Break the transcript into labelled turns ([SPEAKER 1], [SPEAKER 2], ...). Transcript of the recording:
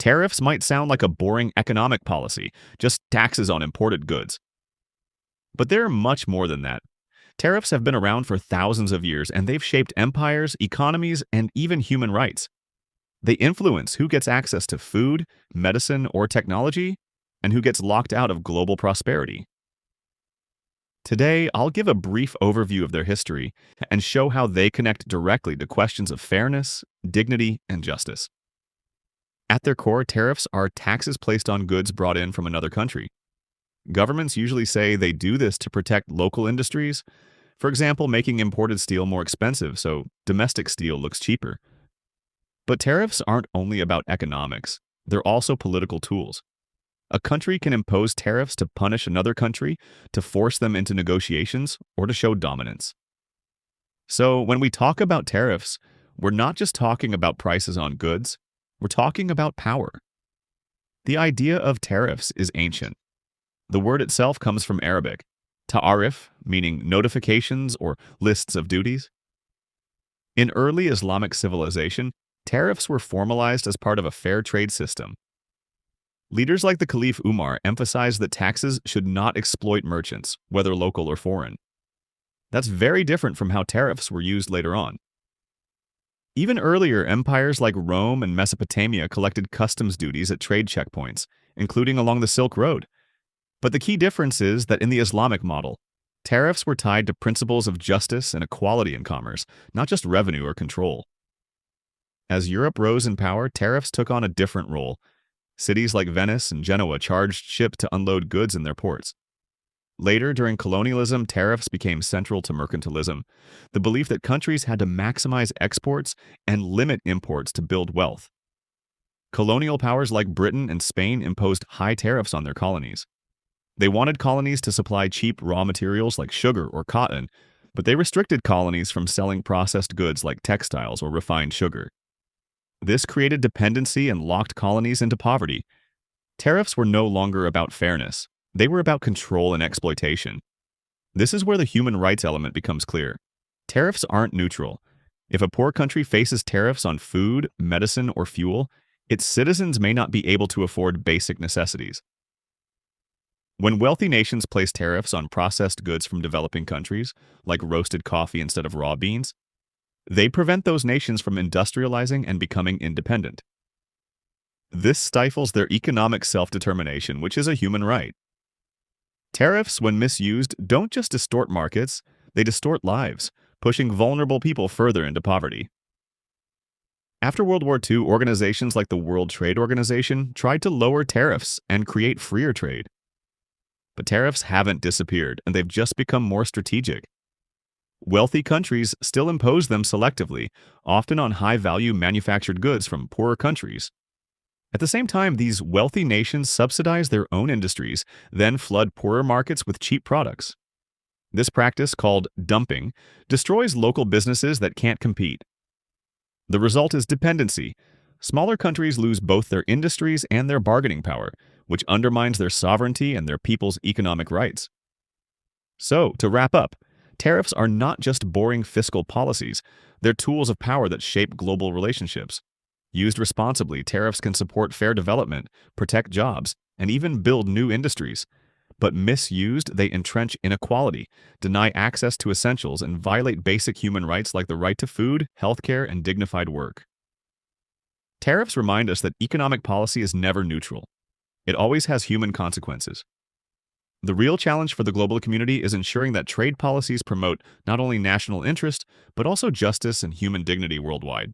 [SPEAKER 1] Tariffs might sound like a boring economic policy, just taxes on imported goods. But they're much more than that. Tariffs have been around for thousands of years, and they've shaped empires, economies, and even human rights. They influence who gets access to food, medicine, or technology, and who gets locked out of global prosperity. Today, I'll give a brief overview of their history and show how they connect directly to questions of fairness, dignity, and justice. At their core, tariffs are taxes placed on goods brought in from another country. Governments usually say they do this to protect local industries, for example, making imported steel more expensive so domestic steel looks cheaper. But tariffs aren't only about economics, they're also political tools. A country can impose tariffs to punish another country, to force them into negotiations, or to show dominance. So when we talk about tariffs, we're not just talking about prices on goods, we're talking about power. The idea of tariffs is ancient. The word itself comes from Arabic, tariff, meaning notifications or lists of duties. In early Islamic civilization, tariffs were formalized as part of a fair trade system. Leaders like the Caliph Umar emphasized that taxes should not exploit merchants, whether local or foreign. That's very different from how tariffs were used later on. Even earlier, empires like Rome and Mesopotamia collected customs duties at trade checkpoints, including along the Silk Road. But the key difference is that in the Islamic model, tariffs were tied to principles of justice and equality in commerce, not just revenue or control. As Europe rose in power, tariffs took on a different role. Cities like Venice and Genoa charged ships to unload goods in their ports. Later, during colonialism, tariffs became central to mercantilism, the belief that countries had to maximize exports and limit imports to build wealth. Colonial powers like Britain and Spain imposed high tariffs on their colonies. They wanted colonies to supply cheap raw materials like sugar or cotton, but they restricted colonies from selling processed goods like textiles or refined sugar. This created dependency and locked colonies into poverty. Tariffs were no longer about fairness. They were about control and exploitation. This is where the human rights element becomes clear. Tariffs aren't neutral. If a poor country faces tariffs on food, medicine, or fuel, its citizens may not be able to afford basic necessities. When wealthy nations place tariffs on processed goods from developing countries, like roasted coffee instead of raw beans, they prevent those nations from industrializing and becoming independent. This stifles their economic self-determination, which is a human right. Tariffs, when misused, don't just distort markets, they distort lives, pushing vulnerable people further into poverty. After World War II, organizations like the World Trade Organization tried to lower tariffs and create freer trade. But tariffs haven't disappeared, and they've just become more strategic. Wealthy countries still impose them selectively, often on high-value manufactured goods from poorer countries. At the same time, these wealthy nations subsidize their own industries, then flood poorer markets with cheap products. This practice, called dumping, destroys local businesses that can't compete. The result is dependency. Smaller countries lose both their industries and their bargaining power, which undermines their sovereignty and their people's economic rights. So, to wrap up, tariffs are not just boring fiscal policies, they're tools of power that shape global relationships. Used responsibly, tariffs can support fair development, protect jobs, and even build new industries. But misused, they entrench inequality, deny access to essentials, and violate basic human rights like the right to food, healthcare, and dignified work. Tariffs remind us that economic policy is never neutral. It always has human consequences. The real challenge for the global community is ensuring that trade policies promote not only national interest, but also justice and human dignity worldwide.